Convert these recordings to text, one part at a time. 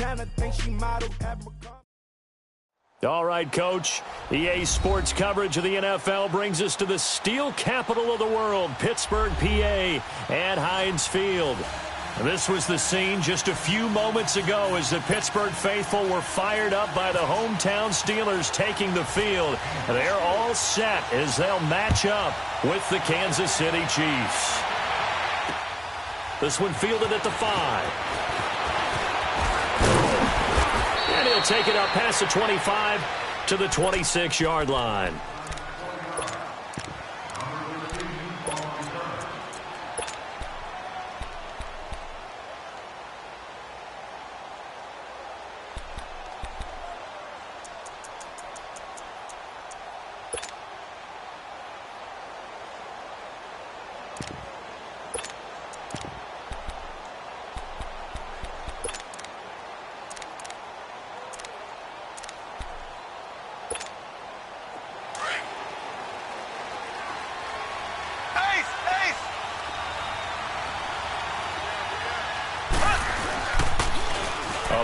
Montana, think she model Abercrombie. All right, Coach. EA Sports coverage of the NFL brings us to the steel capital of the world, Pittsburgh, PA, at Heinz Field. This was the scene just a few moments ago as the Pittsburgh faithful were fired up by the hometown Steelers taking the field. They're all set as they'll match up with the Kansas City Chiefs. This one fielded at the 5. And he'll take it up past the 25 to the 26-yard line.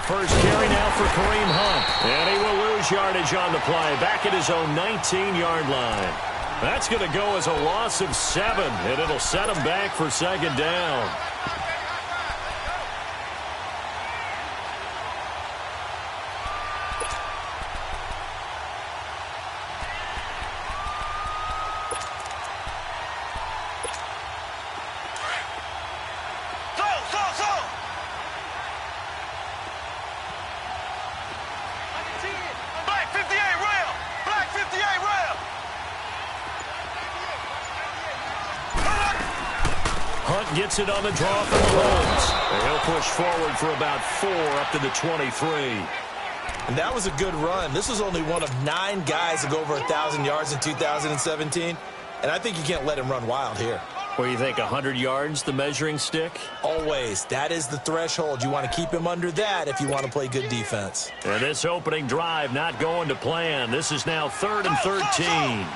First carry now for Kareem Hunt. And he will lose yardage on the play. Back at his own 19-yard line. That's going to go as a loss of 7. And it'll set him back for second down. Gets it on the draw from Mahomes. And he'll push forward for about 4 up to the 23. And that was a good run. This was only one of 9 guys to go over 1,000 yards in 2017. And I think you can't let him run wild here. What do you think, 100 yards, the measuring stick? Always. That is the threshold. You want to keep him under that if you want to play good defense. And this opening drive not going to plan. This is now 3rd and 13.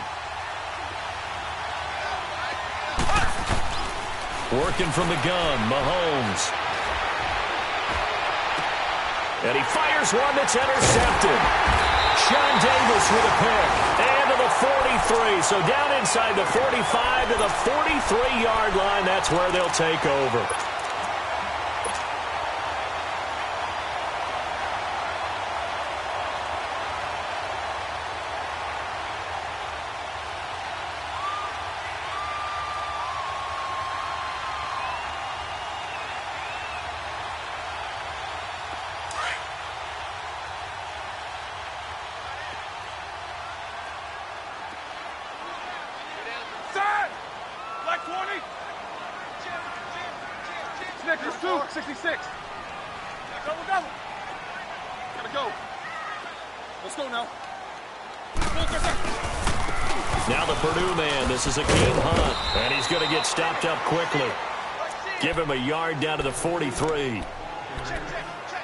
Working from the gun, Mahomes. And he fires one that's intercepted. Sean Davis with a pick. And to the 43. So down inside the 45 to the 43-yard line. That's where they'll take over. Snickers, 266. Double. Gotta go. Let's go now. Now the Purdue man. This is Akeem Hunt. And he's going to get stopped up quickly. Give him a yard down to the 43.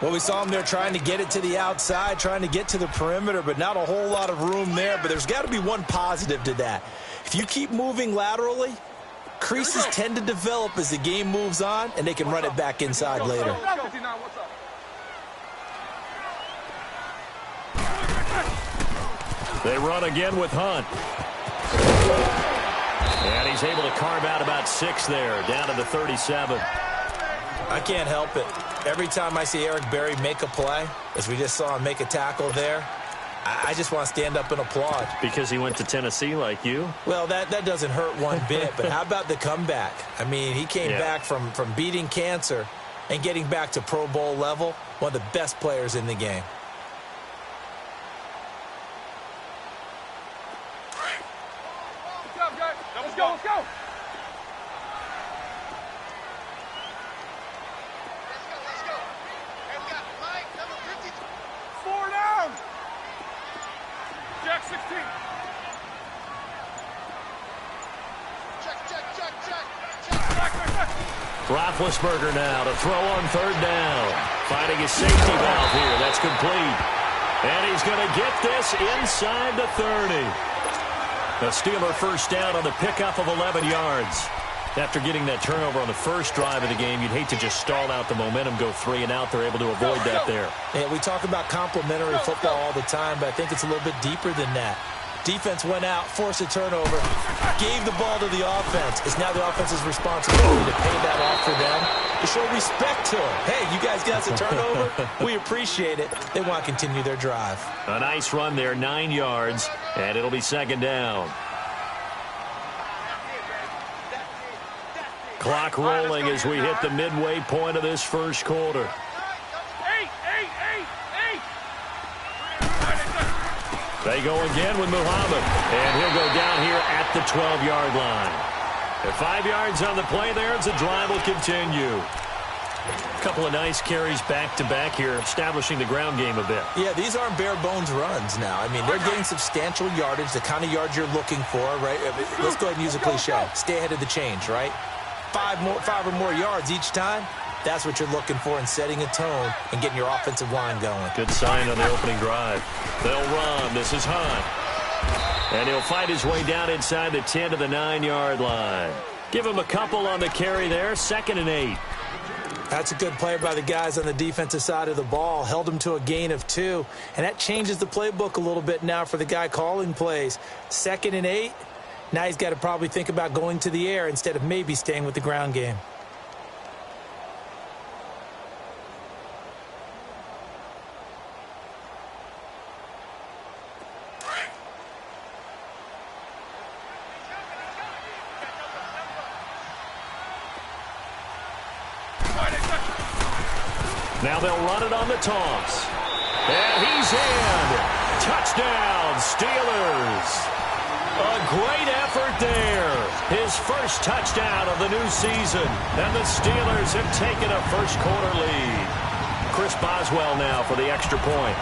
Well, we saw him there trying to get it to the outside, trying to get to the perimeter, but not a whole lot of room there. But there's got to be one positive to that. If you keep moving laterally, creases tend to develop as the game moves on, and they can run it back inside later. They run again with Hunt. And he's able to carve out about 6 there, down to the 37. I can't help it. Every time I see Eric Berry make a play, as we just saw him make a tackle there, I just want to stand up and applaud. Because he went to Tennessee like you? Well, that doesn't hurt one bit, but how about the comeback? I mean, he came back from beating cancer and getting back to Pro Bowl level, one of the best players in the game. Let's go. Jack 16. Roethlisberger now to throw on 3rd down. Finding his safety valve here. That's complete. And he's going to get this inside the 30. The Steeler first down on the pickup of 11 yards. After getting that turnover on the first drive of the game, you'd hate to just stall out the momentum, go 3 and out. They're able to avoid that there. Yeah, we talk about complementary football all the time, but I think it's a little bit deeper than that. Defense went out, forced a turnover, gave the ball to the offense. It's now the offense's responsibility to pay that off for them, to show respect to them. Hey, you guys got the turnover. We appreciate it. They want to continue their drive. A nice run there, 9 yards, and it'll be second down. Clock rolling as we hit the midway point of this first quarter. They go again with Muhammad, and he'll go down here at the 12-yard line. At 5 yards on the play there, as the drive will continue. A couple of nice carries back-to-back here, establishing the ground game a bit. Yeah, these aren't bare-bones runs now. I mean, they're getting substantial yardage, the kind of yards you're looking for, right? Let's go ahead and use a cliche. Stay ahead of the change, right? 5 or more yards each time. That's what you're looking for in setting a tone and getting your offensive line going. Good sign on the opening drive. They'll run. This is Hunt. And he'll fight his way down inside the 10 to the 9-yard line. Give him a couple on the carry there. 2nd and 8. That's a good play by the guys on the defensive side of the ball. Held him to a gain of 2. And that changes the playbook a little bit now for the guy calling plays. 2nd and 8. Now he's got to probably think about going to the air instead of maybe staying with the ground game. Now they'll run it on the toss. And he's in. Touchdown, Steelers. A great effort there. His first touchdown of the new season. And the Steelers have taken a first-quarter lead. Chris Boswell now for the extra point.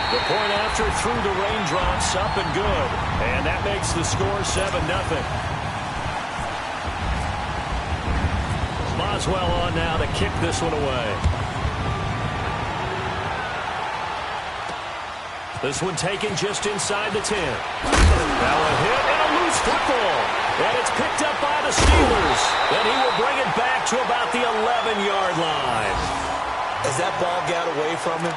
The point after through the raindrops, up and good. And that makes the score 7-0. Boswell on now to kick this one away. This one taken just inside the 10. Now a hit and a loose football. And it's picked up by the Steelers. Then he will bring it back to about the 11-yard line. As that ball got away from him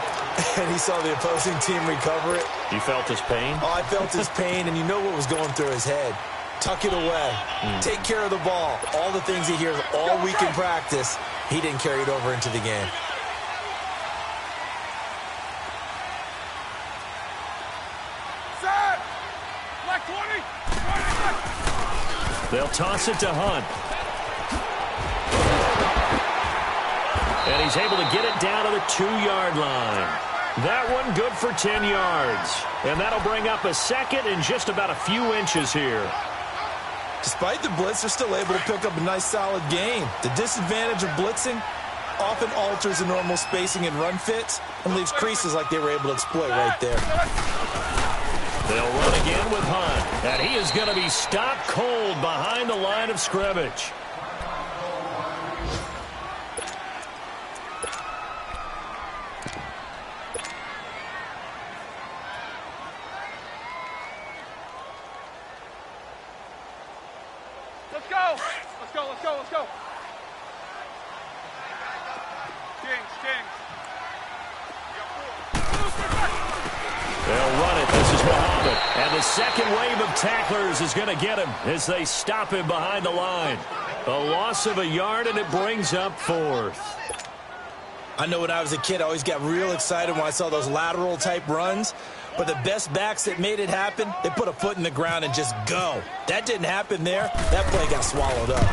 and he saw the opposing team recover it. You felt his pain? Oh, I felt his pain, and you know what was going through his head. Tuck it away. Take care of the ball. All the things he hears all week in practice, he didn't carry it over into the game. Set! Black 20! They'll toss it to Hunt. And he's able to get it down to the 2-yard line. That one good for 10 yards. And that'll bring up a second and just about a few inches here. Despite the blitz, they're still able to pick up a nice, solid gain. The disadvantage of blitzing often alters the normal spacing and run fits and leaves creases like they were able to exploit right there. They'll run again with Hunt. And he is going to be stopped cold behind the line of scrimmage. Let's go! Let's go, let's go, let's go! Kings. They'll run it. This is Muhammad. And the second wave of tacklers is going to get him as they stop him behind the line. A loss of a yard, and it brings up 4th. I know when I was a kid, I always got real excited when I saw those lateral-type runs. But the best backs that made it happen, they put a foot in the ground and just go. That didn't happen there. That play got swallowed up.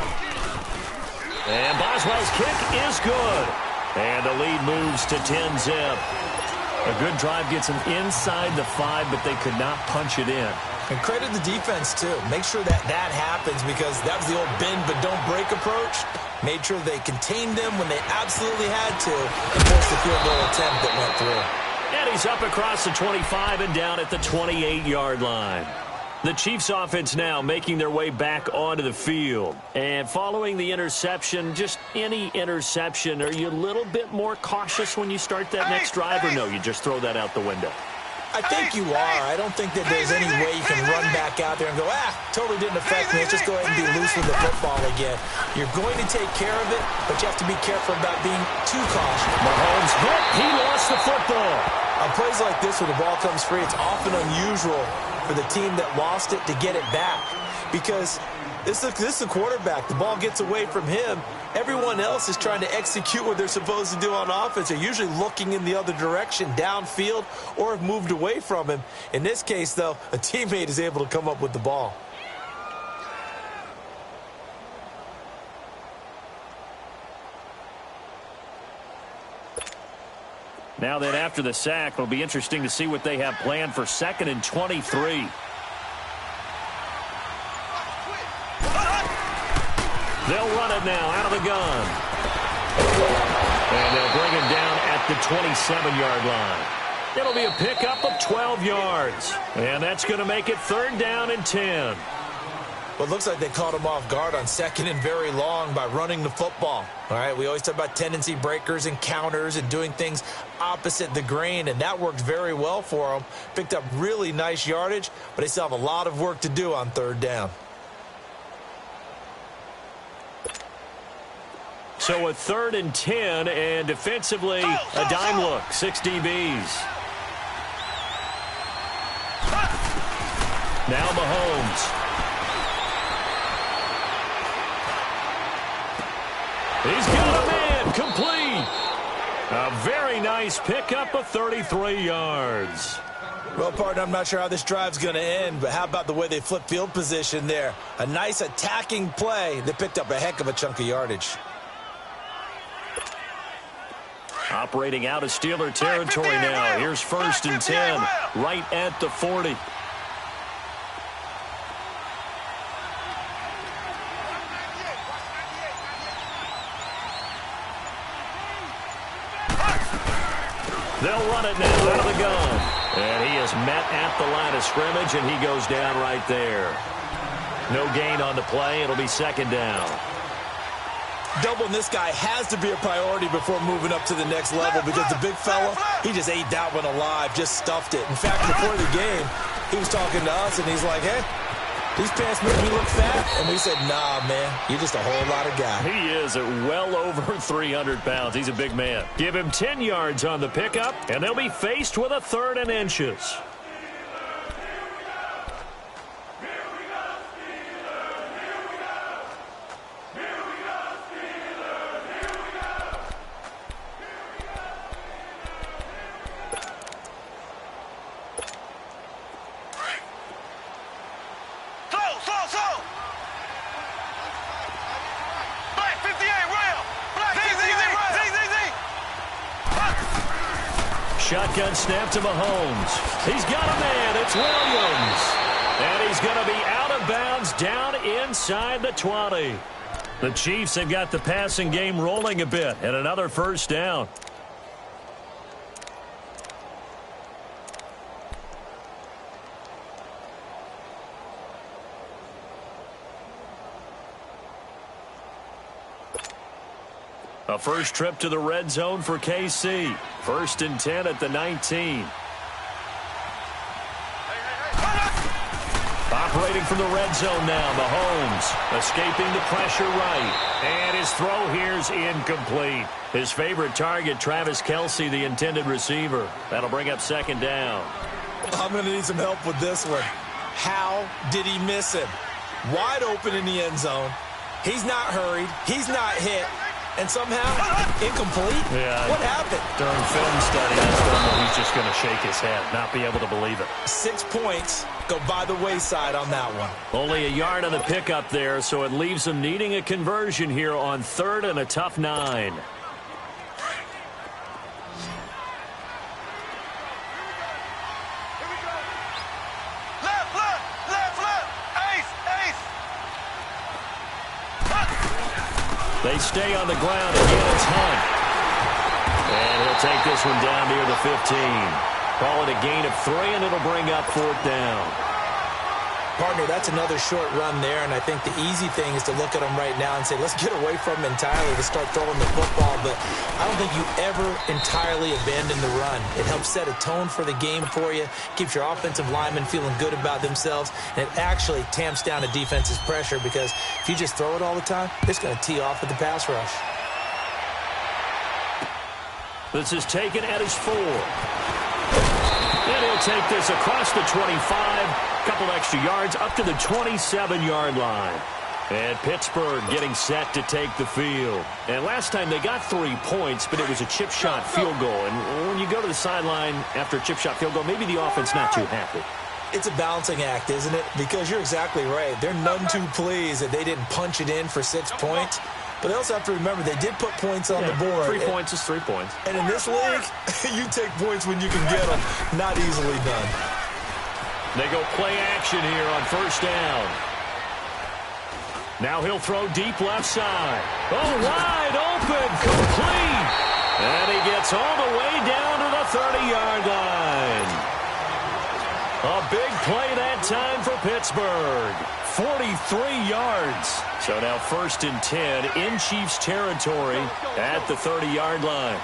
And Boswell's kick is good. And the lead moves to 10-zip. A good drive gets them inside the 5, but they could not punch it in. And credit the defense, too. Make sure that happens, because that was the old bend but don't break approach. Made sure they contained them when they absolutely had to and forced the field goal attempt that went through. And he's up across the 25 and down at the 28-yard line. The Chiefs offense now making their way back onto the field. And following the interception, just any interception, are you a little bit more cautious when you start that next drive, or no, you just throw that out the window? I think you are. I don't think that there's any way you can run back out there and go, totally didn't affect me. Let's just go ahead and be loose with the football again. You're going to take care of it, but you have to be careful about being too cautious. Mahomes hit. He lost the football. On plays like this where the ball comes free, it's often unusual for the team that lost it to get it back because this is the quarterback. The ball gets away from him. Everyone else is trying to execute what they're supposed to do on offense. They're usually looking in the other direction, downfield, or have moved away from him. In this case, though, a teammate is able to come up with the ball. Now then, after the sack, it'll be interesting to see what they have planned for 2nd and 23. They'll run it now out of the gun. And they'll bring him down at the 27-yard line. It'll be a pickup of 12 yards. And that's going to make it 3rd down and 10. Well, it looks like they caught him off guard on 2nd and very long by running the football. All right, we always talk about tendency breakers and counters and doing things opposite the grain, and that worked very well for them. Picked up really nice yardage, but they still have a lot of work to do on 3rd down. So a 3rd and 10, and defensively, a dime look, 6 DBs. Now Mahomes. He's got a man, complete. A very nice pickup of 33 yards. Well, partner, I'm not sure how this drive's going to end, but how about the way they flip field position there? A nice attacking play. They picked up a heck of a chunk of yardage. Operating out of Steeler territory now. Here's 1st and 10, right at the 40. They'll run it now out of the gun. And he is met at the line of scrimmage, and he goes down right there. No gain on the play. It'll be 2nd down. Doubling this guy has to be a priority before moving up to the next level because the big fella, he just ate that one alive, just stuffed it. In fact, before the game, he was talking to us, and he's like, hey, these pants make me look fat. And we said, nah, man, you're just a whole lot of guy. He is at well over 300 pounds. He's a big man. Give him 10 yards on the pickup, and they'll be faced with a 3rd and inches. Shotgun snap to Mahomes. He's got a man. It's Williams. And he's going to be out of bounds down inside the 20. The Chiefs have got the passing game rolling a bit, and another 1st down. A first trip to the red zone for KC. 1st and 10 at the 19. Operating from the red zone now, Mahomes escaping the pressure right. And his throw here's incomplete. His favorite target, Travis Kelce, the intended receiver. That'll bring up 2nd down. I'm going to need some help with this one. How did he miss him? Wide open in the end zone. He's not hurried. He's not hit. And somehow, incomplete? Yeah. What happened? During film study, that's when he's just going to shake his head, not be able to believe it. 6 points go by the wayside on that one. Only a yard on the pickup there, so it leaves them needing a conversion here on 3rd and a tough 9. They stay on the ground. Again, it's Hunt. And he'll take this one down near the 15. Call it a gain of 3, and it'll bring up 4th down. Partner, that's another short run there, and I think the easy thing is to look at them right now and say, let's get away from them entirely to start throwing the football, but I don't think you ever entirely abandon the run. It helps set a tone for the game for you, keeps your offensive linemen feeling good about themselves, and it actually tamps down a defense's pressure because if you just throw it all the time, it's going to tee off with the pass rush. This is taken at his 4. And he'll take this across the 25. Couple extra yards up to the 27-yard line. And Pittsburgh getting set to take the field. And last time they got 3 points, but it was a chip shot field goal. And when you go to the sideline after a chip shot field goal, maybe the offense not too happy. It's a balancing act, isn't it? Because you're exactly right. They're none too pleased that they didn't punch it in for 6 points. But they also have to remember they did put points on the board. 3 points is 3 points. And in this league, you take points when you can get them. Not easily done. They go play action here on first down. Now he'll throw deep left side. Oh, wide open, complete. And he gets all the way down to the 30-yard line. A big play that time for Pittsburgh. 43 yards. So now 1st and 10 in Chiefs territory at the 30-yard line.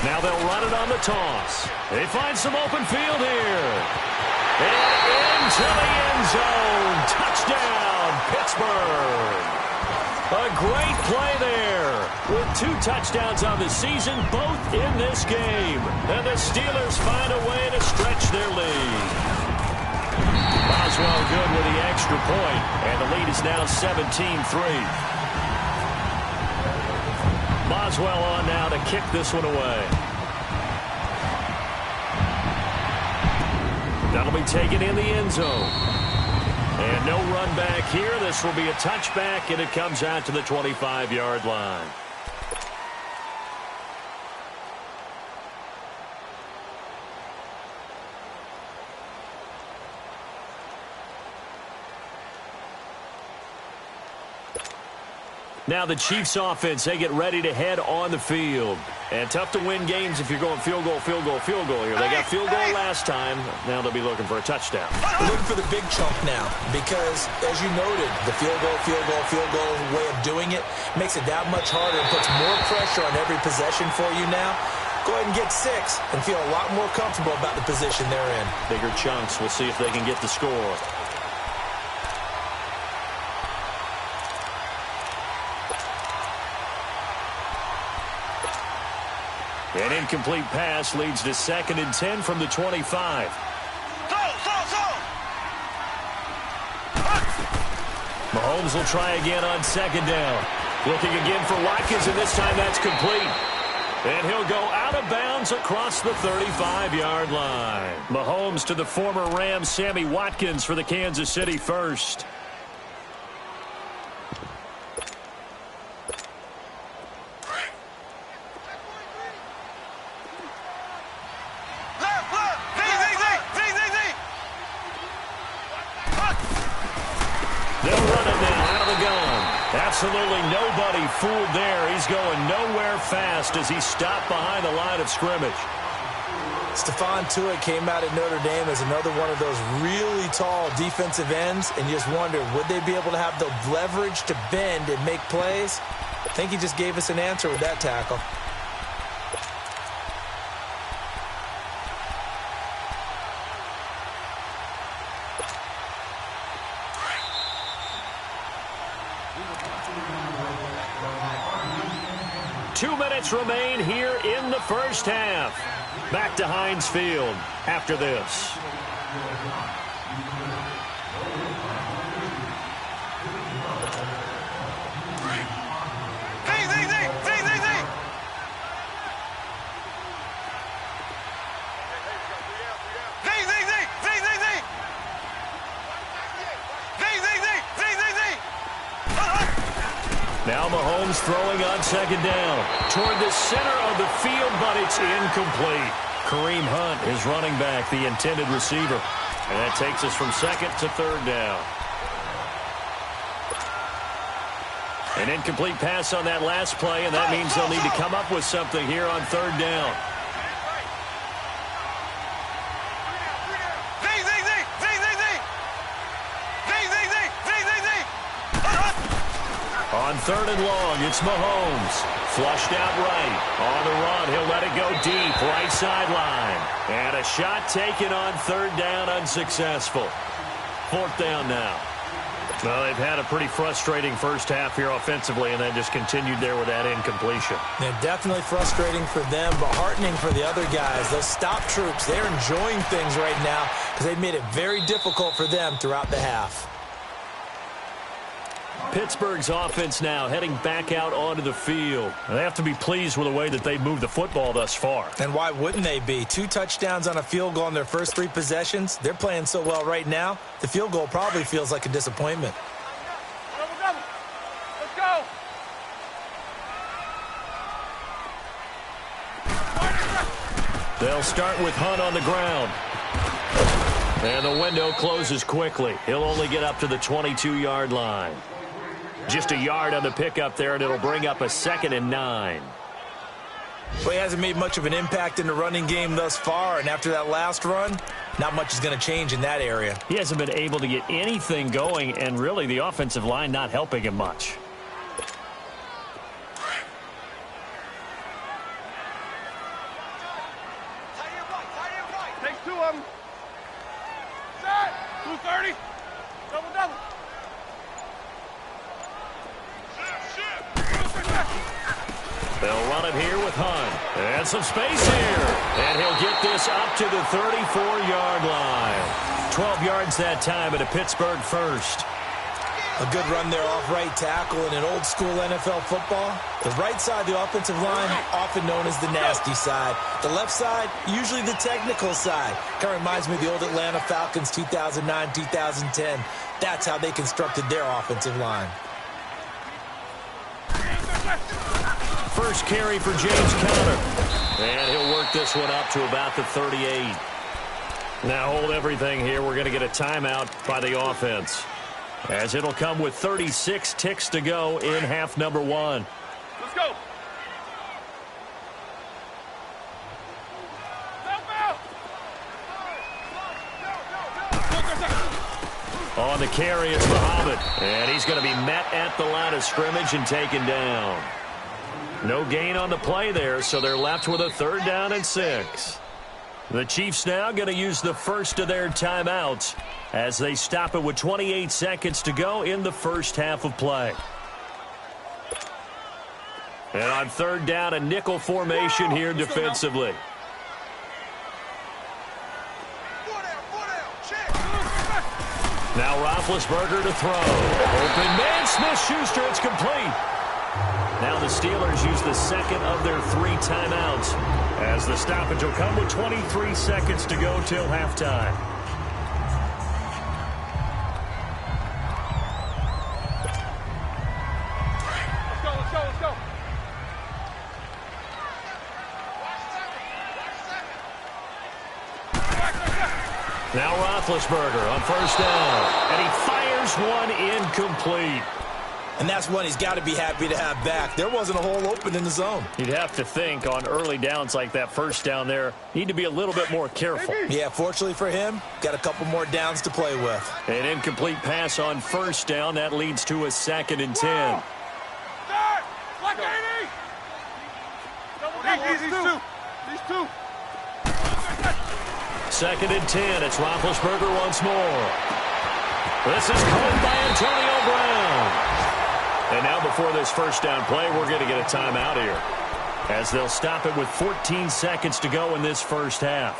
Now they'll run it on the toss. They find some open field here. And into the end zone. Touchdown, Pittsburgh. A great play there with 2 touchdowns on the season, both in this game. And the Steelers find a way to stretch their lead. Boswell good with the extra point, and the lead is now 17-3. Boswell on now to kick this one away. That'll be taken in the end zone. And no run back here. This will be a touchback, and it comes out to the 25-yard line. Now the Chiefs offense, they get ready to head on the field. And tough to win games if you're going field goal, field goal, field goal here. They got field goal last time. Now they'll be looking for a touchdown. They're looking for the big chunk now because, as you noted, the field goal way of doing it makes it that much harder and puts more pressure on every possession for you now. Go ahead and get 6 and feel a lot more comfortable about the position they're in. Bigger chunks. We'll see if they can get the score. An incomplete pass leads to 2nd and 10 from the 25. Mahomes will try again on 2nd down. Looking again for Watkins, and this time that's complete. And he'll go out of bounds across the 35-yard line. Mahomes to the former Rams, Sammy Watkins for the Kansas City first. Absolutely nobody fooled there. He's going nowhere fast as he stopped behind the line of scrimmage. Stephon Tuitt came out at Notre Dame as another one of those really tall defensive ends, and you just wondered, would they be able to have the leverage to bend and make plays? I think he just gave us an answer with that tackle. Remain here in the first half. Back to Heinz Field after this. Now Mahomes throwing on 2nd down. Toward the center of the field, but it's incomplete. Kareem Hunt is running back, the intended receiver. And that takes us from 2nd to 3rd down. An incomplete pass on that last play, and that means they'll need to come up with something here on third down. On third and long, it's Mahomes. Flushed out right. On the run, he'll let it go deep. Right sideline. And a shot taken on third down, unsuccessful. Fourth down now. Well, they've had a pretty frustrating first half here offensively, and then just continued there with that incompletion. Yeah, definitely frustrating for them, but heartening for the other guys. Those stop troops, they're enjoying things right now because they've made it very difficult for them throughout the half. Pittsburgh's offense now heading back out onto the field. They have to be pleased with the way that they've moved the football thus far. And why wouldn't they be? 2 touchdowns on a field goal in their first 3 possessions. They're playing so well right now, the field goal probably feels like a disappointment. Double, double. Let's go. They'll start with Hunt on the ground. And the window closes quickly. He'll only get up to the 22-yard line. Just a yard on the pickup there, and it'll bring up a 2nd and 9. Well, he hasn't made much of an impact in the running game thus far, and after that last run, not much is going to change in that area. He hasn't been able to get anything going, and really the offensive line not helping him much. Takes 2 of them. Set. 230. Double, double. They'll run it here with Hunt. And some space here. And he'll get this up to the 34-yard line. 12 yards that time at a Pittsburgh first. A good run there off right tackle in an old-school NFL football. The right side of the offensive line, often known as the nasty side. The left side, usually the technical side. Kind of reminds me of the old Atlanta Falcons 2009-2010. That's how they constructed their offensive line. First carry for James Conner. And he'll work this one up to about the 38. Now hold everything here. We're going to get a timeout by the offense, as it'll come with 36 ticks to go in half number 1. Let's go. On the carry, it's Muhammad. And he's going to be met at the line of scrimmage and taken down. No gain on the play there, so they're left with a 3rd down and 6. The Chiefs now going to use the first of their timeouts as they stop it with 28 seconds to go in the first half of play. And on 3rd down, a nickel formation here defensively. Now Roethlisberger to throw. Open man, Smith-Schuster, it's complete. Now the Steelers use the second of their 3 timeouts, as the stoppage will come with 23 seconds to go till halftime. Let's go, let's go, let's go. Now Roethlisberger on 1st down, and he fires one incomplete. And that's one he's got to be happy to have back. There wasn't a hole open in the zone. You'd have to think on early downs like that first down there, need to be a little bit more careful. Yeah, fortunately for him, got a couple more downs to play with. An incomplete pass on 1st down. That leads to a 2nd and 10. Like 80. Double, these two. 2nd and 10. It's Roethlisberger once more. This is caught by Antonio Brown. And now before this first down play, we're going to get a timeout here, as they'll stop it with 14 seconds to go in this first half.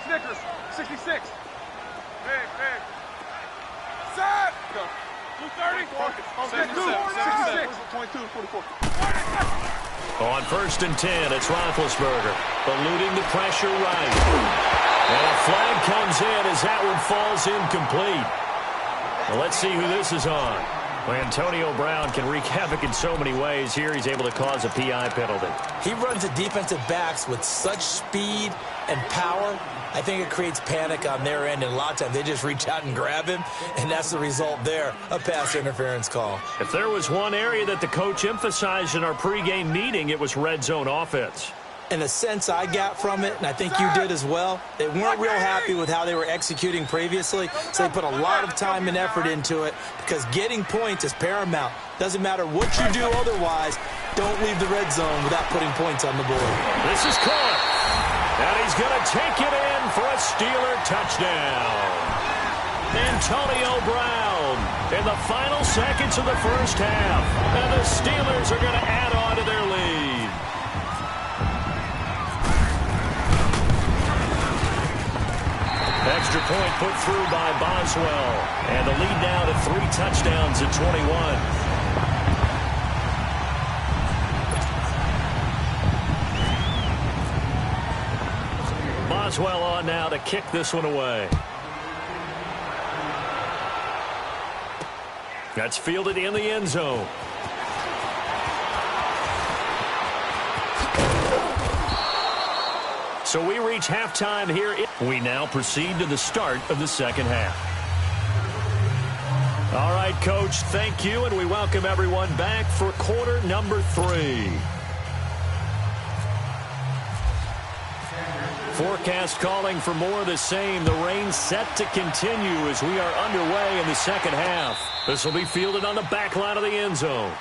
Snickers, 66. Big. Set. Go. 230. Focus. 66. 22, 44. On 1st and 10, it's Roethlisberger, eluding the pressure right. And a flag comes in as that one falls incomplete. Well, let's see who this is on. Well, Antonio Brown can wreak havoc in so many ways. Here he's able to cause a PI penalty. He runs the defensive backs with such speed and power. I think it creates panic on their end, and a lot of times they just reach out and grab him, and that's the result there, a pass interference call. If there was one area that the coach emphasized in our pregame meeting, it was red zone offense. And the sense I got from it, and I think you did as well, they weren't real happy with how they were executing previously, so they put a lot of time and effort into it because getting points is paramount. Doesn't matter what you do otherwise, don't leave the red zone without putting points on the board. This is caught, and he's going to take it in for a Steeler touchdown. Antonio Brown in the final seconds of the first half, and the Steelers are going to add on to their lead. Extra point put through by Boswell. And the lead now to 3 touchdowns at 21. Boswell on now to kick this one away. That's fielded in the end zone. So we reach halftime here. We now proceed to the start of the second half. All right, Coach, thank you, and we welcome everyone back for quarter number 3. Forecast calling for more of the same. The rain set to continue as we are underway in the second half. This will be fielded on the back line of the end zone.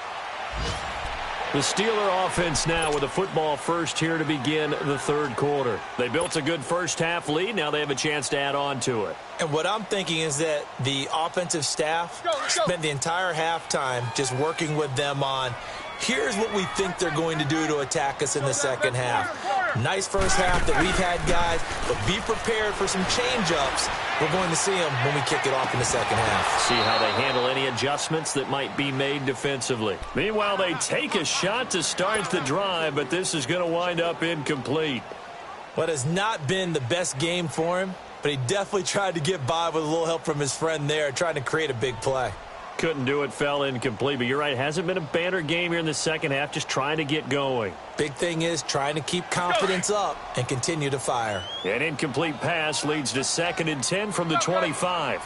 The Steeler offense now with a football first here to begin the third quarter. They built a good first half lead. Now they have a chance to add on to it. And what I'm thinking is that the offensive staff spent the entire halftime just working with them on, here's what we think they're going to do to attack us in the second half. Nice first half that we've had, guys, but be prepared for some change-ups. We're going to see them when we kick it off in the second half. See how they handle any adjustments that might be made defensively. Meanwhile, they take a shot to start the drive, but this is going to wind up incomplete. What has not been the best game for him, but he definitely tried to get by with a little help from his friend there, trying to create a big play. Couldn't do it, fell incomplete, but you're right, hasn't been a banner game here in the second half, just trying to get going. Big thing is trying to keep confidence up and continue to fire. An incomplete pass leads to 2nd and 10 from the 25.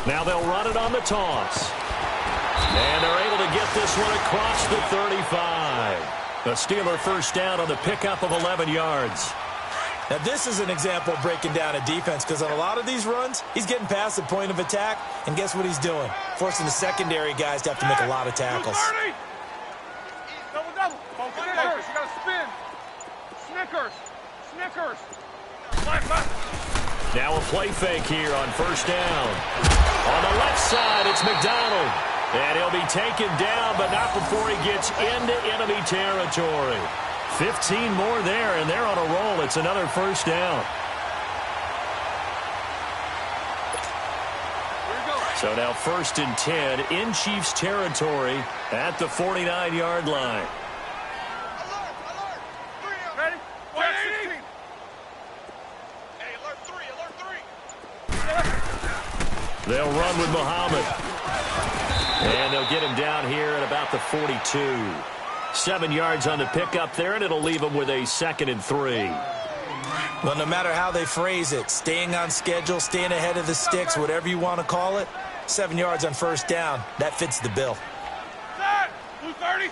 Now they'll run it on the toss. And they're able to get this one across the 35. The Steeler first down on the pickup of 11 yards. Now, this is an example of breaking down a defense because on a lot of these runs, he's getting past the point of attack, and guess what he's doing? Forcing the secondary guys to have to make a lot of tackles. Double. Snickers, you got to spin. Snickers. Now a play fake here on first down. On the left side, it's McDonald. And he'll be taken down, but not before he gets into enemy territory. 15 more there, and they're on a roll. It's another first down. So now 1st and 10 in Chiefs territory at the 49-yard line. Ready? 116. Hey, alert 3. They'll run with Muhammad. And they'll get him down here at about the 42. 7 yards on the pickup there, and it'll leave them with a 2nd and 3. Well, no matter how they phrase it, staying on schedule, staying ahead of the sticks, whatever you want to call it, 7 yards on first down, that fits the bill. Set! Blue 30.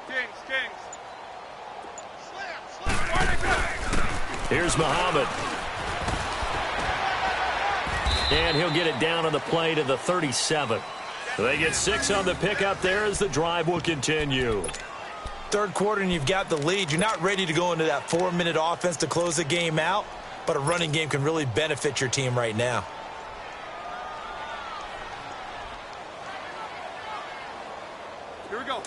Kings. Slam. Here's Muhammad. And he'll get it down on the play to the 37. They get 6 on the pickup there as the drive will continue. Third quarter and you've got the lead. You're not ready to go into that 4-minute offense to close the game out, but a running game can really benefit your team right now. Here we go.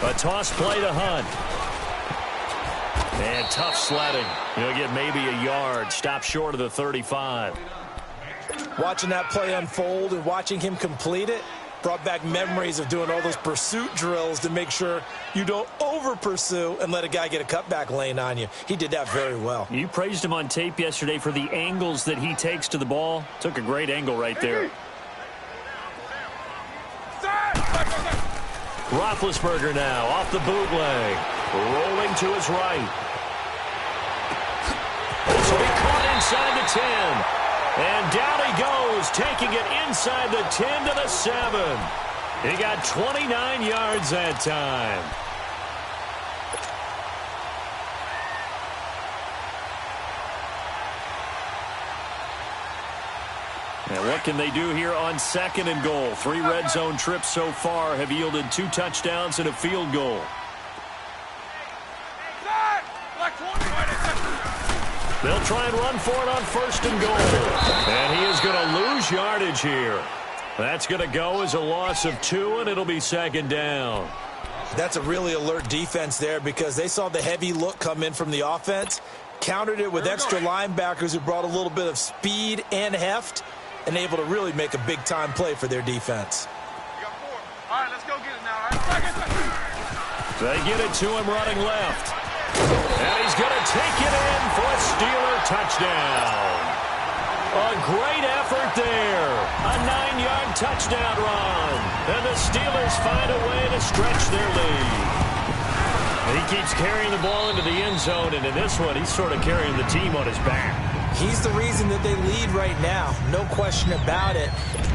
A toss play to Hunt. And tough sledding. He'll get maybe a yard. Stop short of the 35. Watching that play unfold and watching him complete it brought back memories of doing all those pursuit drills to make sure you don't over-pursue and let a guy get a cutback lane on you. He did that very well. You praised him on tape yesterday for the angles that he takes to the ball. Took a great angle right there. Roethlisberger now off the bootleg. Rolling to his right. This will be caught inside the 10. And down he goes, taking it inside the 10 to the 7. He got 29 yards that time. And what can they do here on 2nd and goal? 3 red zone trips so far have yielded 2 touchdowns and a field goal. They'll try and run for it on 1st and goal. And he is going to lose yardage here. That's going to go as a loss of 2, and it'll be 2nd down. That's a really alert defense there because they saw the heavy look come in from the offense, countered it with extra linebackers who brought a little bit of speed and heft, and able to really make a big-time play for their defense. You got 4. All right, let's go get it now. All right? They get it to him running left. And he's going to take it in for a Steeler touchdown. A great effort there. A 9-yard touchdown run. And the Steelers find a way to stretch their lead. He keeps carrying the ball into the end zone, and in this one, he's sort of carrying the team on his back. He's the reason that they lead right now. No question about it.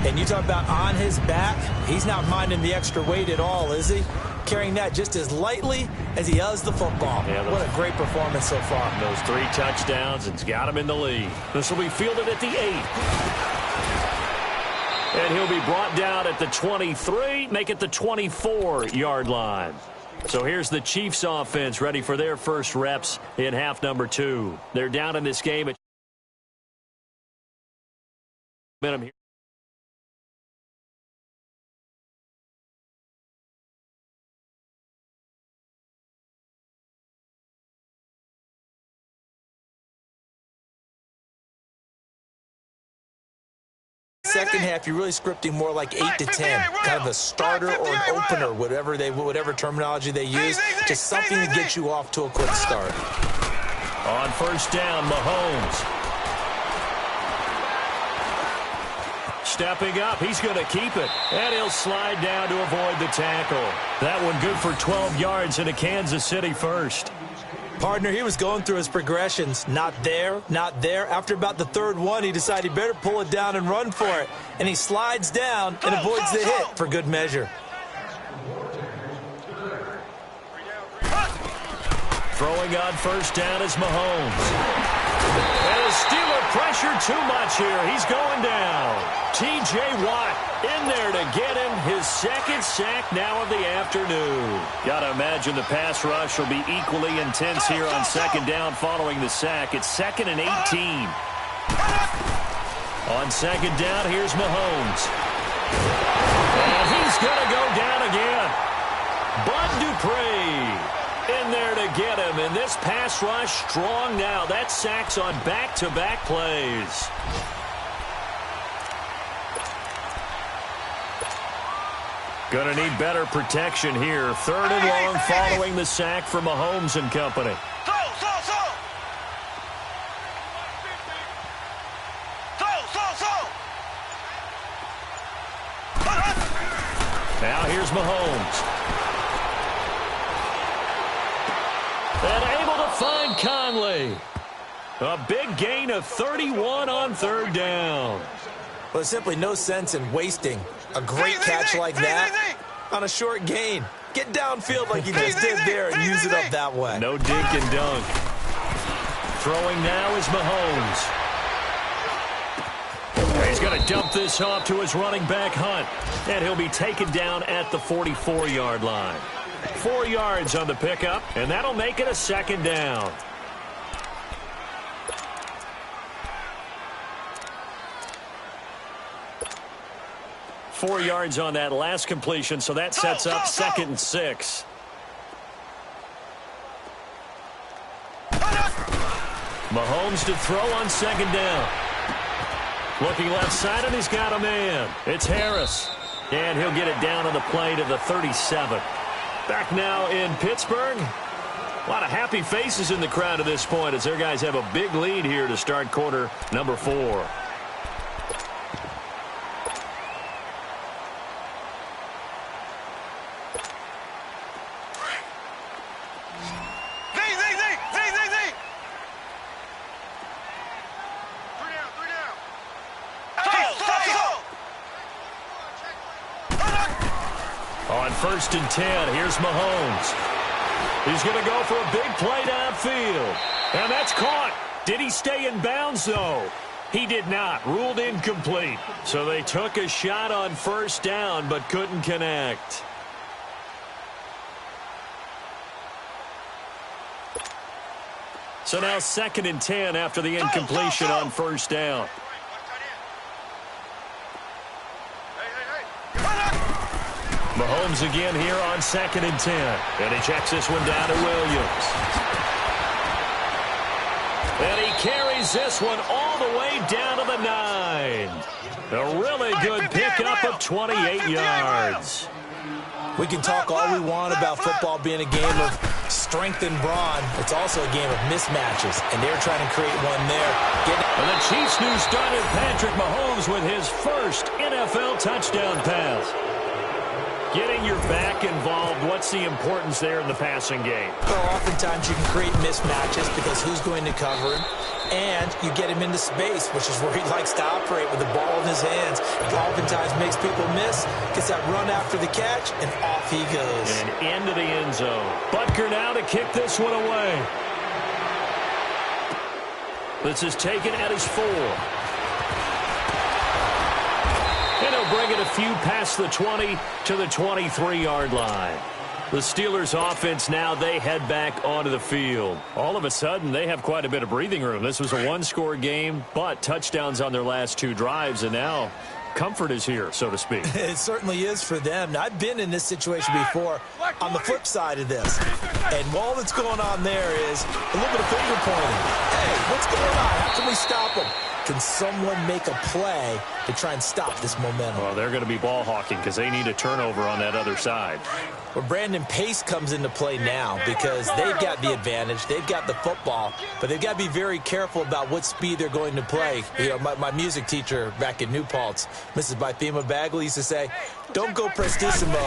And you talk about on his back, he's not minding the extra weight at all, is he? Carrying that just as lightly as he does the football. Yeah, what a great performance so far. Those 3 touchdowns, it's got him in the lead. This will be fielded at the 8. And he'll be brought down at the 23, make it the 24-yard line. So here's the Chiefs offense ready for their first reps in half number 2. They're down in this game at minimum here. Second half, you're really scripting more like 8 to 10, kind of a starter or an opener, whatever terminology they use, just something to get you off to a quick start. On 1st down, Mahomes. Stepping up, he's going to keep it, and he'll slide down to avoid the tackle. That one good for 12 yards into Kansas City first. Partner, he was going through his progressions. Not there, not there. After about the 3rd one, he decided he better pull it down and run for it. And he slides down and avoids the hit for good measure. Throwing on 1st down is Mahomes. And the Steeler pressure too much here. He's going down. T.J. Watt in there to get him his 2nd sack now of the afternoon. Got to imagine the pass rush will be equally intense here on 2nd down following the sack. It's 2nd and 18. On 2nd down, here's Mahomes. And he's going to go down again. Bud Dupree in there to get him, and this pass rush strong now. That sack's on back-to-back plays. Going to need better protection here. 3rd and long following the sack from Mahomes and company. Now here's Mahomes. And able to find Conley. A big gain of 31 on 3rd down. Well, there's simply no sense in wasting a great catch like that on a short gain. Get downfield like you just did there and use it up that way. No dink and dunk. Throwing now is Mahomes. He's going to dump this off to his running back, Hunt. And he'll be taken down at the 44-yard line. 4 yards on the pickup, and that'll make it a 2nd down. Four yards on that last completion, so that sets up 2nd and 6. Mahomes to throw on second down. Looking left side, and he's got a man. It's Harris. And he'll get it down on the play to the 37. Back now in Pittsburgh. A lot of happy faces in the crowd at this point as their guys have a big lead here to start quarter number 4. On 1st and 10, here's Mahomes. He's going to go for a big play downfield. And that's caught. Did he stay in bounds, though? He did not. Ruled incomplete. So they took a shot on 1st down, but couldn't connect. So now 2nd and 10 after the incompletion on 1st down. Mahomes again here on 2nd and 10. And he checks this one down to Williams. And he carries this one all the way down to the 9. A really good pickup of 28 yards. We can talk all we want about football being a game of strength and brawn. It's also a game of mismatches, and they're trying to create one there. And the Chiefs' new starter, Patrick Mahomes, with his first NFL touchdown pass. Getting your back involved, what's the importance there in the passing game? Well, oftentimes you can create mismatches because who's going to cover him, and you get him into space, which is where he likes to operate with the ball in his hands. It oftentimes makes people miss, gets that run after the catch, and off he goes. And into the end zone. Butker now to kick this one away. This is taken at his 4. And he'll bring it a few past the 20 to the 23-yard line. The Steelers offense now, they head back onto the field. All of a sudden, they have quite a bit of breathing room. This was a one-score game, but touchdowns on their last 2 drives, and now comfort is here, so to speak. It certainly is for them. Now, I've been in this situation before on the flip side of this. And all that's going on there is a little bit of finger pointing. Hey, what's going on? How can we stop them? Can someone make a play to try and stop this momentum? Well, they're going to be ball hawking because they need a turnover on that other side. Well, Brandon, pace comes into play now because they've got the advantage. They've got the football, but they've got to be very careful about what speed they're going to play. You know, my music teacher back in New Paltz, Mrs. Bythema Bagley, used to say, don't go prestissimo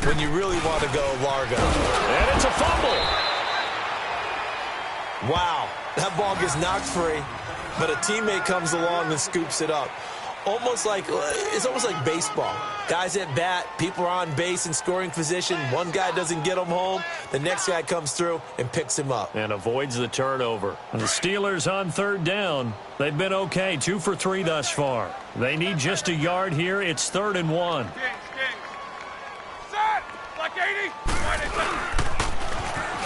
when you really want to go largo. And it's a fumble. Wow, that ball gets knocked free, but a teammate comes along and scoops it up. It's almost like baseball. Guys at bat, people are on base in scoring position. One guy doesn't get him home. The next guy comes through and picks him up. And avoids the turnover. The Steelers on 3rd down. They've been okay, 2 for 3 thus far. They need just a yard here. It's 3rd and 1. Set! Like 80!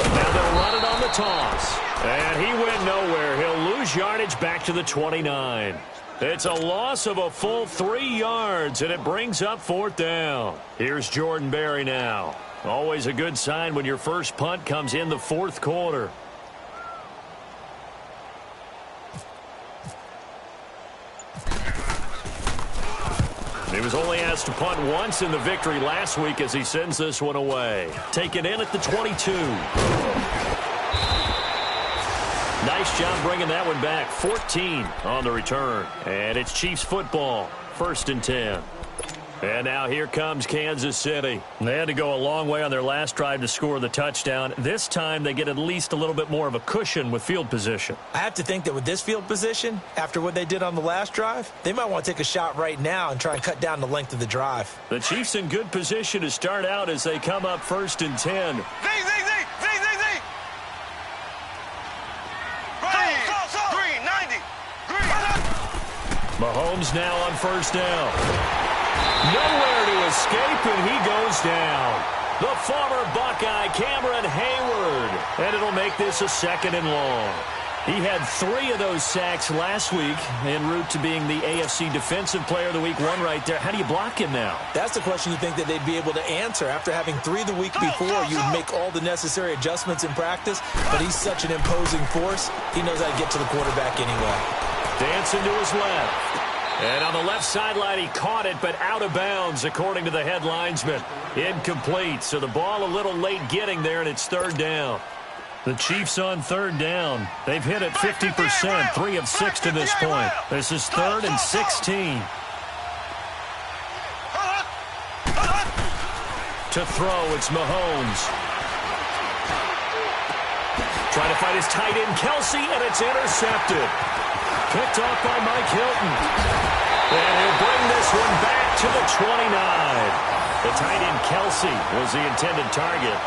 Now they'll run it on the toss. And he went nowhere. He'll lose yardage back to the 29. It's a loss of a full 3 yards, and it brings up 4th down. Here's Jordan Berry now. Always a good sign when your first punt comes in the 4th quarter. He was only asked to punt once in the victory last week as he sends this one away. Taken in at the 22. Nice job bringing that one back. 14 on the return. And it's Chiefs football. 1st and 10. And now here comes Kansas City. They had to go a long way on their last drive to score the touchdown. This time they get at least a little bit more of a cushion with field position. I have to think that with this field position, after what they did on the last drive, they might want to take a shot right now and try and cut down the length of the drive. The Chiefs in good position to start out as they come up 1st and 10. Mahomes now on 1st down. Nowhere to escape, and he goes down. The former Buckeye, Cameron Hayward. And it'll make this a 2nd and long. He had 3 of those sacks last week en route to being the AFC Defensive Player of the Week. 1 right there. How do you block him now? That's the question you think that they'd be able to answer. After having 3 the week before, you'd make all the necessary adjustments in practice, but he's such an imposing force, he knows how to get to the quarterback anyway. Dancing to his left. And on the left sideline, he caught it, but out of bounds, according to the head linesman. Incomplete, so the ball a little late getting there, and it's 3rd down. The Chiefs on 3rd down. They've hit it 50%, 3 of 6 to this point. This is 3rd and 16. To throw, it's Mahomes. Trying to find his tight end, Kelsey, and it's intercepted. Picked off by Mike Hilton. And he'll bring this one back to the 29. The tight end, Kelsey, was the intended target.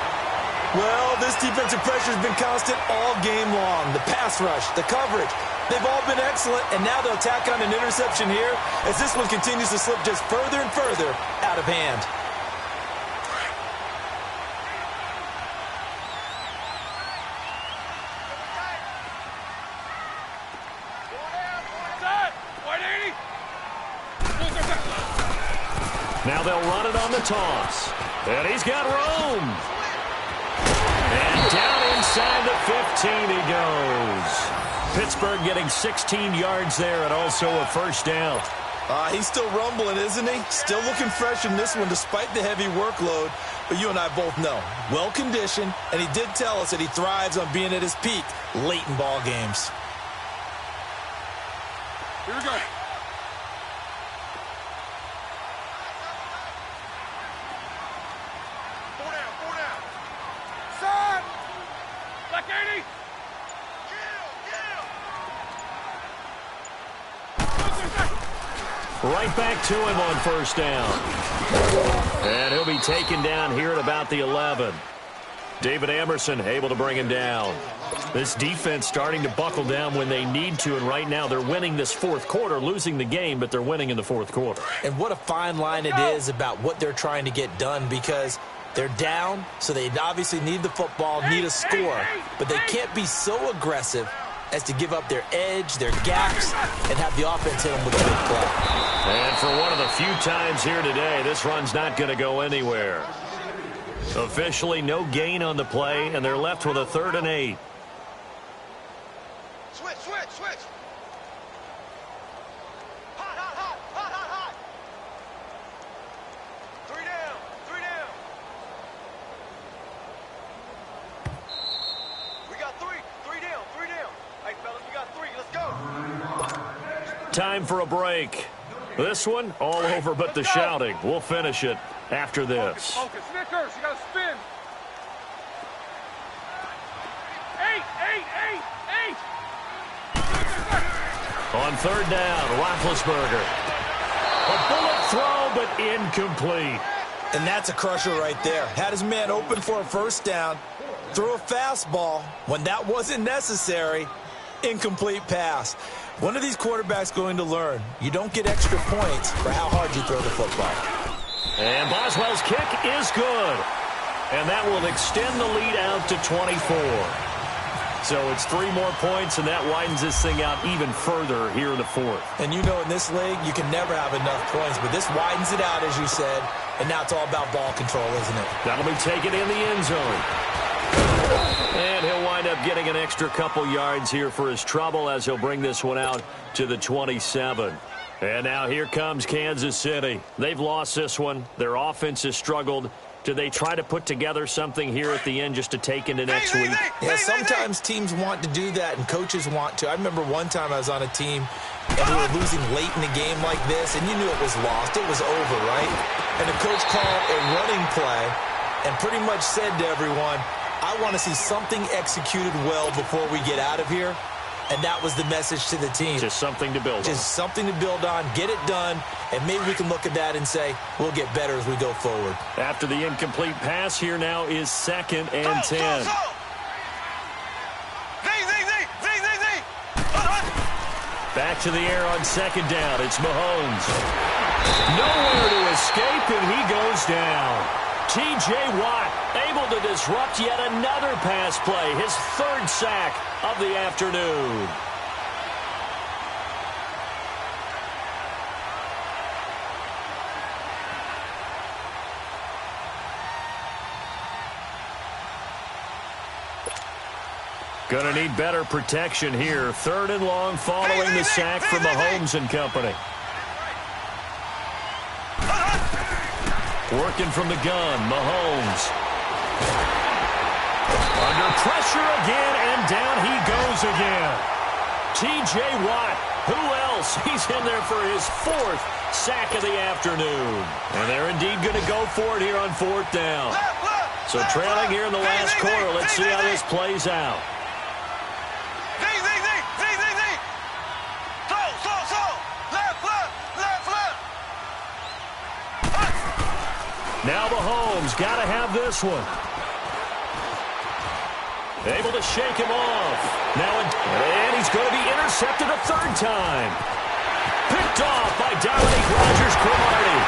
Well, this defensive pressure has been constant all game long. The pass rush, the coverage, they've all been excellent, and now they'll tack on an interception here as this one continues to slip just further and further out of hand. Now they'll run it on the toss. And he's got room. And down inside the 15 he goes. Pittsburgh getting 16 yards there and also a 1st down. He's still rumbling, isn't he? Still looking fresh in this one despite the heavy workload. But you and I both know, well-conditioned, and he did tell us that he thrives on being at his peak late in ball games. Here we go. Right back to him on 1st down. And he'll be taken down here at about the 11. David Emerson able to bring him down. This defense starting to buckle down when they need to, and right now they're winning this 4th quarter, losing the game, but they're winning in the 4th quarter. And what a fine line it is about what they're trying to get done, because they're down, so they obviously need the football, need a score, but they can't be so aggressive as to give up their edge, their gaps, and have the offense hit them with a big play. And for one of the few times here today, this run's not going to go anywhere. Officially, no gain on the play, and they're left with a 3rd and 8. Switch. Hot. 3 down. We got 3 down. Hey, fellas, we got 3. Let's go. Time for a break. This one, all over but the shouting. We'll finish it after this. Focus. Snickers, you got to spin. 8. On 3rd down, Roethlisberger. A bullet throw, but incomplete. And that's a crusher right there. Had his man open for a 1st down, threw a fastball when that wasn't necessary, incomplete pass. One of these quarterbacks going to learn, you don't get extra points for how hard you throw the football. And Boswell's kick is good. And that will extend the lead out to 24. So it's 3 more points, and that widens this thing out even further here in the 4th. And you know in this league, you can never have enough points, but this widens it out, as you said, and now it's all about ball control, isn't it? That'll be taken in the end zone. And he'll wind up getting an extra couple yards here for his trouble as he'll bring this one out to the 27. And now here comes Kansas City. They've lost this one. Their offense has struggled. Do they try to put together something here at the end just to take into next week? Yeah, sometimes teams want to do that and coaches want to. I remember one time I was on a team and we were losing late in the game like this, and you knew it was lost. It was over, right? And the coach called a running play and pretty much said to everyone, I want to see something executed well before we get out of here. And that was the message to the team. Just something to build on. Just something to build on, get it done, and maybe we can look at that and say, we'll get better as we go forward. After the incomplete pass, here now is 2nd and 10. Back to the air on 2nd down. It's Mahomes. Nowhere to escape, and he goes down. T.J. Watt able to disrupt yet another pass play. His 3rd sack of the afternoon. Gonna need better protection here. 3rd and long following the sack from Mahomes and company. Working from the gun, Mahomes. Under pressure again, and down he goes again. T.J. Watt, who else? He's in there for his 4th sack of the afternoon. And they're indeed going to go for it here on 4th down. So trailing here in the last quarter, let's see how this plays out. Now Mahomes got to have this one. Able to shake him off. Now, and he's going to be intercepted a 3rd time. Picked off by Dominique Rodgers-Cromartie.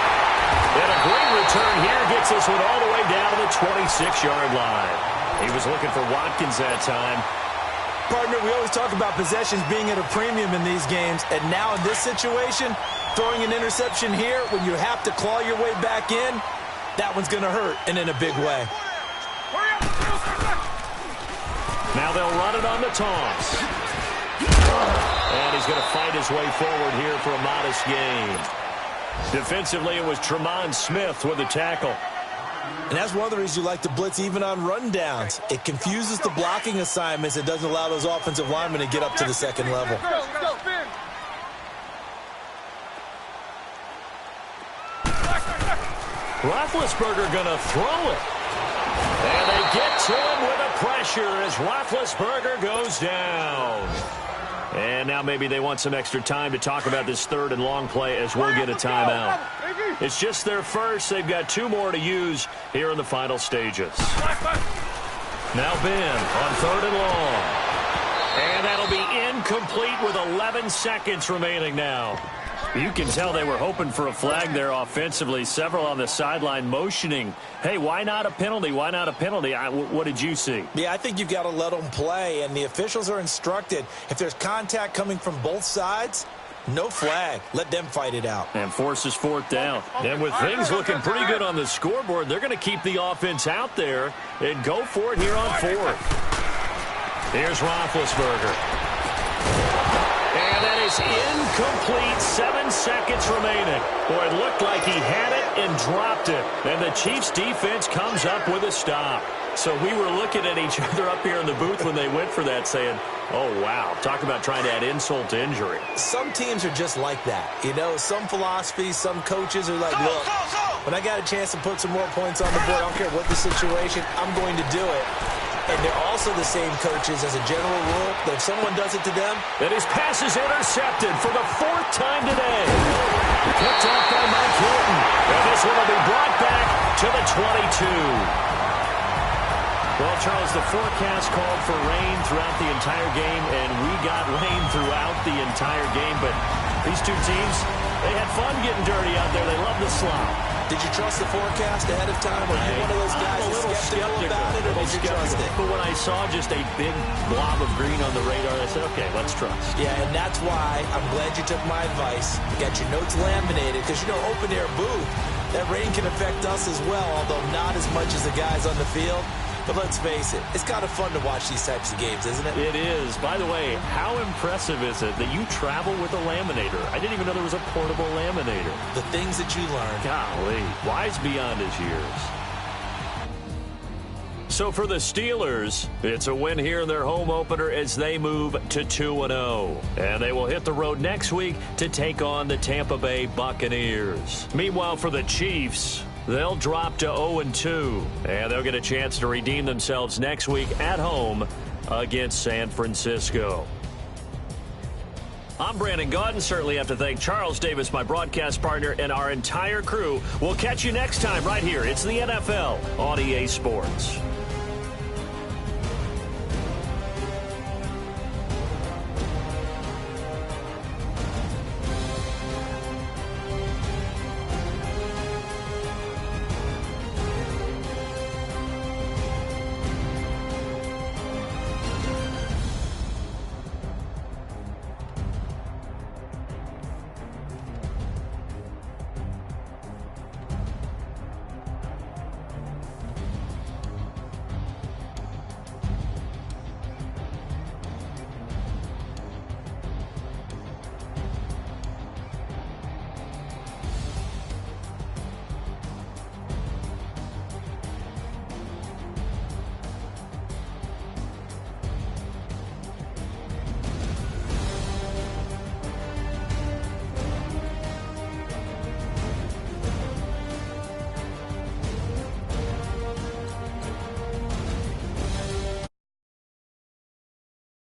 And a great return here gets this one all the way down to the 26-yard line. He was looking for Watkins that time. Partner, we always talk about possessions being at a premium in these games, and now in this situation, throwing an interception here when you have to claw your way back in, that one's going to hurt, and in a big way. Now they'll run it on the toss. And he's going to fight his way forward here for a modest gain. Defensively, it was Tremont Smith with the tackle. And that's one of the reasons you like to blitz even on rundowns. It confuses the blocking assignments. It doesn't allow those offensive linemen to get up to the 2nd level. Roethlisberger going to throw it. And they get to him with the pressure as Roethlisberger goes down. And now maybe they want some extra time to talk about this 3rd and long play as we'll get a timeout. It's just their first. They've got 2 more to use here in the final stages. Now Ben on 3rd and long. And that'll be incomplete with 11 seconds remaining now. You can tell they were hoping for a flag there offensively. Several on the sideline motioning, hey, why not a penalty? Why not a penalty? What did you see? Yeah, I think you've got to let them play, and the officials are instructed. If there's contact coming from both sides, no flag. Let them fight it out. And forces 4th down. And with things looking pretty good on the scoreboard, they're going to keep the offense out there and go for it here on 4th. Here's Roethlisberger. And that is incomplete. 7 seconds remaining. Boy, it looked like he had it and dropped it. And the Chiefs defense comes up with a stop. So we were looking at each other up here in the booth when they went for that saying, oh, wow, talk about trying to add insult to injury. Some teams are just like that. You know, some philosophies, some coaches are like, look, when I got a chance to put some more points on the board, I don't care what the situation, I'm going to do it. And they're also the same coaches as a general rule. That if someone does it to them. And his pass is intercepted for the 4th time today. Picked off by Mike Hilton. And this one will be brought back to the 22. Well, Charles, the forecast called for rain throughout the entire game, and we got rain throughout the entire game. But these two teams, they had fun getting dirty out there. They love the slop. Did you trust the forecast ahead of time? Or are you one of those guys that's skeptical about it, or did you trust it? But when I saw just a big blob of green on the radar, I said, okay, let's trust. Yeah, and that's why I'm glad you took my advice. Got your notes laminated, because, you know, open-air booth, that rain can affect us as well, although not as much as the guys on the field. But let's face it, it's kind of fun to watch these types of games, isn't it? It is. By the way, how impressive is it that you travel with a laminator? I didn't even know there was a portable laminator. The things that you learn. Golly, wise beyond his years. So for the Steelers, it's a win here in their home opener as they move to 2-0. And they will hit the road next week to take on the Tampa Bay Buccaneers. Meanwhile, for the Chiefs, they'll drop to 0-2, and they'll get a chance to redeem themselves next week at home against San Francisco. I'm Brandon Gaudin. Certainly have to thank Charles Davis, my broadcast partner, and our entire crew. We'll catch you next time right here. It's the NFL on EA Sports.